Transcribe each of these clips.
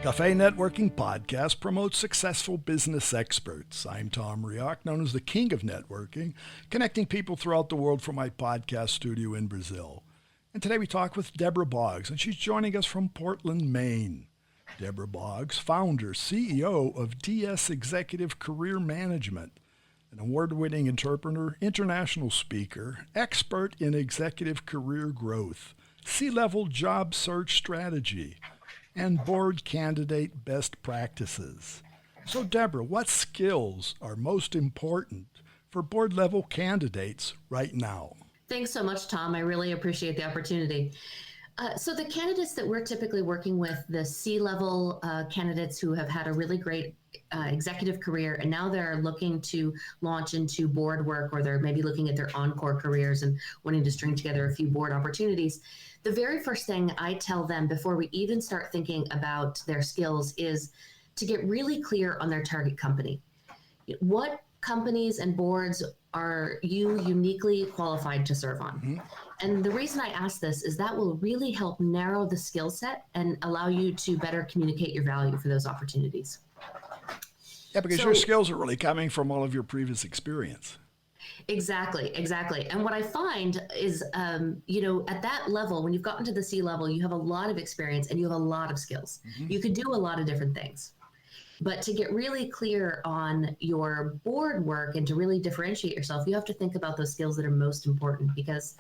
Café Networking Podcast promotes successful business experts. I'm Tom Reaoch, known as the King of Networking, connecting people throughout the world from my podcast studio in Brazil. And today we talk with Debra Boggs, and she's joining us from Portland, Maine. Debra Boggs, founder, CEO of DS Executive Career Management, an award-winning interpreter, international speaker, expert in executive career growth, C-level job search strategy, and board candidate best practices. So, Debra, what skills are most important for board-level candidates right now? Thanks so much, Tom. I really appreciate the opportunity. So the candidates that we're typically working with, the C-level candidates who have had a really great executive career, and now they're looking to launch into board work, or they're maybe looking at their encore careers and wanting to string together a few board opportunities. The very first thing I tell them before we even start thinking about their skills is to get really clear on their target company. What companies and boards are you uniquely qualified to serve on? Mm-hmm. And the reason I ask this is that will really help narrow the skill set and allow you to better communicate your value for those opportunities. Yeah, because your skills are really coming from all of your previous experience. Exactly. And what I find is, at that level, when you've gotten to the C level, you have a lot of experience and you have a lot of skills. Mm-hmm. You could do a lot of different things. But to get really clear on your board work and to really differentiate yourself, you have to think about those skills that are most important, because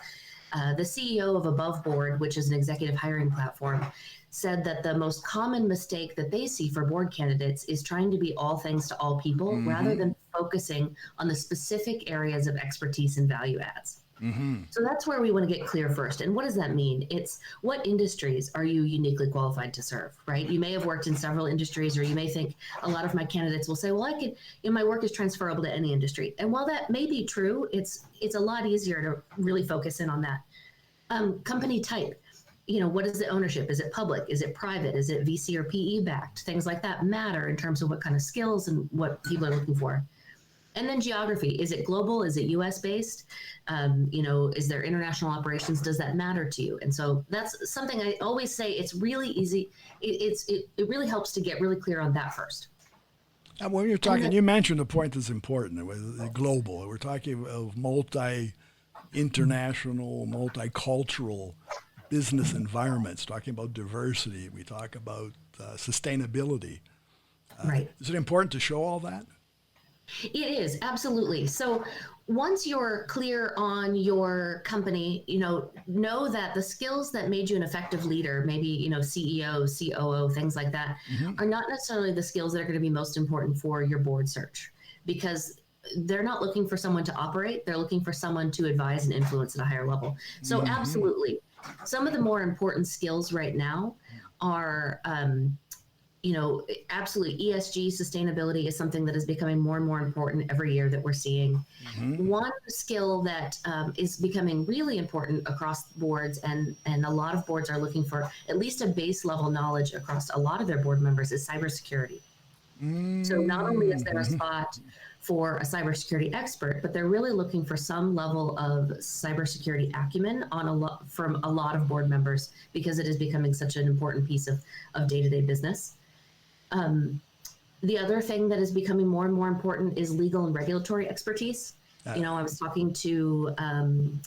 the CEO of Above Board, which is an executive hiring platform, said that the most common mistake that they see for board candidates is trying to be all things to all people, mm-hmm. rather than focusing on the specific areas of expertise and value adds. Mm-hmm. So that's where we want to get clear first. And what does that mean? It's what industries are you uniquely qualified to serve, right? You may have worked in several industries, or you may think a lot of my candidates will say, well, my work is transferable to any industry. And while that may be true, it's a lot easier to really focus in on that. Company type, what is the ownership? Is it public? Is it private? Is it VC or PE backed? Things like that matter in terms of what kind of skills and what people are looking for. And then geography, is it global? Is it US based? Is there international operations? Does that matter to you? And so that's something I always say, it's really easy. It really helps to get really clear on that first. And when you're talking, you mentioned a point that's important, global. We're talking of multi-international, multicultural business environments, talking about diversity. We talk about sustainability. Right. Is it important to show all that? It is, absolutely. So once you're clear on your company, know that the skills that made you an effective leader, maybe, CEO, COO, things like that, mm-hmm. are not necessarily the skills that are going to be most important for your board search, because they're not looking for someone to operate. They're looking for someone to advise and influence at a higher level. So mm-hmm. absolutely. Some of the more important skills right now are, absolutely ESG, sustainability is something that is becoming more and more important every year that we're seeing. Mm-hmm. One skill that is becoming really important across boards, and a lot of boards are looking for at least a base level knowledge across a lot of their board members, is cybersecurity. Mm-hmm. So not only is there a spot for a cybersecurity expert, but they're really looking for some level of cybersecurity acumen from a lot of board members, because it is becoming such an important piece of day-to-day business. The other thing that is becoming more and more important is legal and regulatory expertise. I was talking to an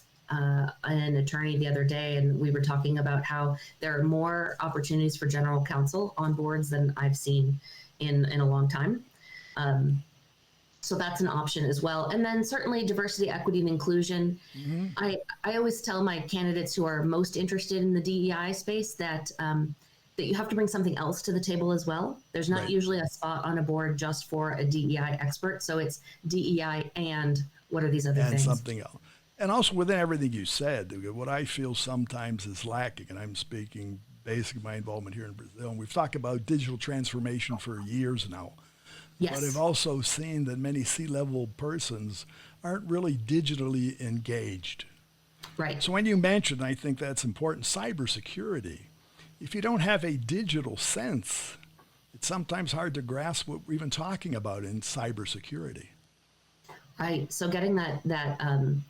attorney the other day, and we were talking about how there are more opportunities for general counsel on boards than I've seen in a long time. So that's an option as well. And then certainly diversity, equity, and inclusion. Mm-hmm. I always tell my candidates who are most interested in the DEI space that you have to bring something else to the table as well. There's not usually a spot on a board just for a DEI expert. So it's DEI and what are these other things? And something else. And also within everything you said, what I feel sometimes is lacking, and I'm speaking basically my involvement here in Brazil, and we've talked about digital transformation for years now. Yes. But I've also seen that many C-level persons aren't really digitally engaged. Right. So when you mentioned, I think that's important, cybersecurity, if you don't have a digital sense, it's sometimes hard to grasp what we're even talking about in cybersecurity. Right. So getting that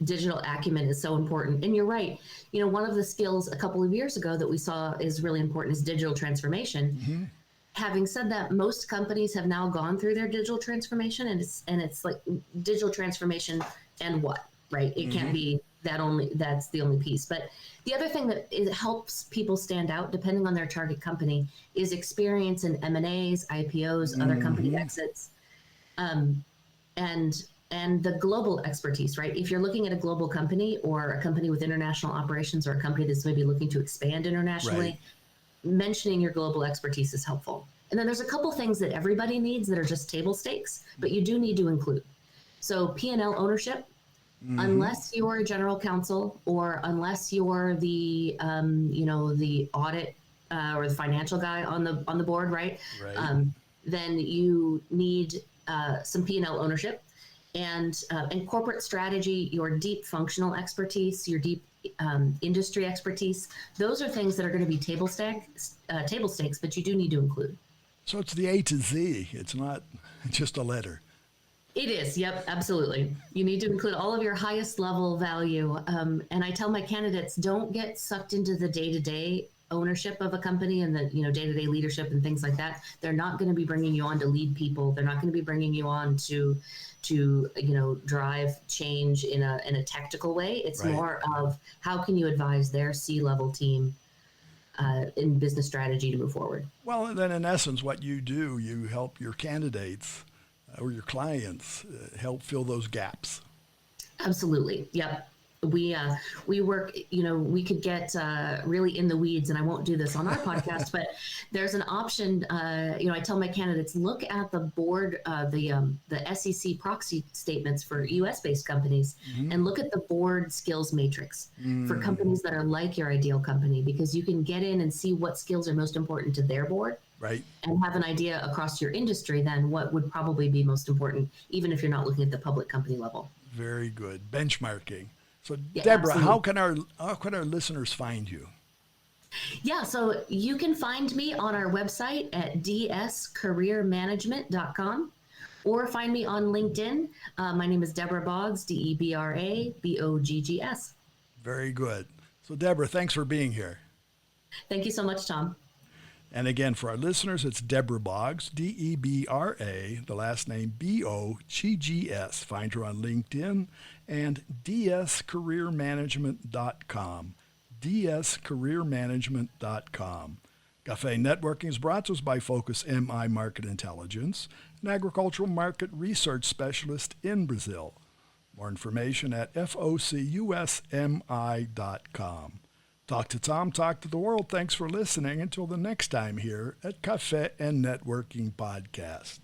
digital acumen is so important. And you're right. One of the skills a couple of years ago that we saw is really important is digital transformation. Mm-hmm. having said that, most companies have now gone through their digital transformation, and it's like digital transformation and what, right? It can't be that's the only piece. But the other thing that helps people stand out, depending on their target company, is experience in M&As, IPOs, other company exits, and the global expertise, right? If you're looking at a global company or a company with international operations or a company that's maybe looking to expand internationally, mentioning your global expertise is helpful. And then there's a couple things that everybody needs that are just table stakes, but you do need to include. So P&L ownership, unless you're a general counsel or unless you're the, the audit or the financial guy on the board, right? Then you need some P&L ownership and corporate strategy, your deep functional expertise, your deep industry expertise. Those are things that are going to be table stakes, but you do need to include. So it's the A to Z. It's not just a letter. It is. Yep, absolutely. You need to include all of your highest level value. And I tell my candidates, don't get sucked into the day-to-day ownership of a company and the day-to-day leadership and things like that. They're not going to be bringing you on to lead people. They're not going to be bringing you on to drive change in a tactical way. It's more of how can you advise their C-level team in business strategy to move forward. Well, then in essence, what you do, you help your candidates or your clients help fill those gaps. Absolutely. Yep. We work, we could get really in the weeds, and I won't do this on our podcast, but there's an option. I tell my candidates, look at the board, the SEC proxy statements for US based companies and look at the board skills matrix for companies that are like your ideal company, because you can get in and see what skills are most important to their board. Right. And have an idea across your industry then what would probably be most important, even if you're not looking at the public company level. Very good. Benchmarking. So yeah, Debra, absolutely. how can our listeners find you? Yeah, so you can find me on our website at dscareermanagement.com or find me on LinkedIn. My name is Debra Boggs, DebraBoggs. Very good. So Debra, thanks for being here. Thank you so much, Tom. And again, for our listeners, it's Debra Boggs, Debra, the last name Boggs. Find her on LinkedIn and dscareermanagement.com. dscareermanagement.com. Café Networking is brought to us by Focus MI Market Intelligence, an agricultural market research specialist in Brazil. More information at focusmi.com. Talk to Tom, talk to the world. Thanks for listening. Until the next time here at Café and Networking Podcast.